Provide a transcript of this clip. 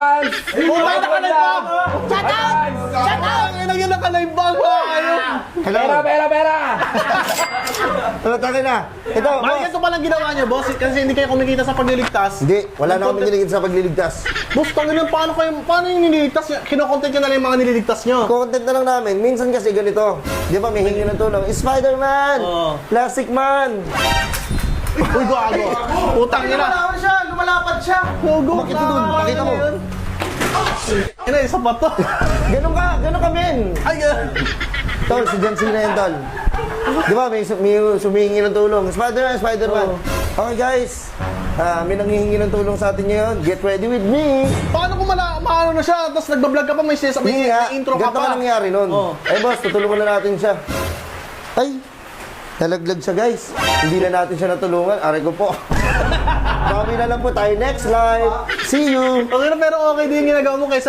Puta, naka-live ba? Shut out! Shut out! Yun ang naka-live ba? Hello. Pera! Takin na. Ito, Bakit boss. ito palang ginawa niyo, boss? Kasi hindi kayo kumikita sa pagliligtas. Hindi, wala na kami niligid sa pagliligtas. Boss, tangin lang, paano yung nililigtas niyo? Kinokontent niyo na lang yung mga nililigtas niyo. Content na lang namin. Minsan kasi ganito. Di ba, may hingi ng tulong. Spider-Man! Oo. Plastic Man! Uy, gago. Putang ina. Lumalawan siya, lumalapad siya. Gogo. Bakit ito dun? Pakita mo. Ina, isa pa to. Ganun ka, men. Ay, Tol, si John Cena yan, tol. Di ba, may sumihingi ng tulong. Spider-Man. Okay, guys. May nanghihingi ng tulong sa atin ngayon. Get ready with me. paano kung maano na siya, tapos nagbablog ka pa, may Hindi nga, intro ka ganito pa. ka nangyari nun. Oo. Ay, boss, tutulungan na natin siya. Ay, nalaglag siya, guys. Hindi na natin siya natulungan. Aray ko po. Bawi na lang po tayo next live. See you. Okay na, pero okay din yung ginagawa mo kaysa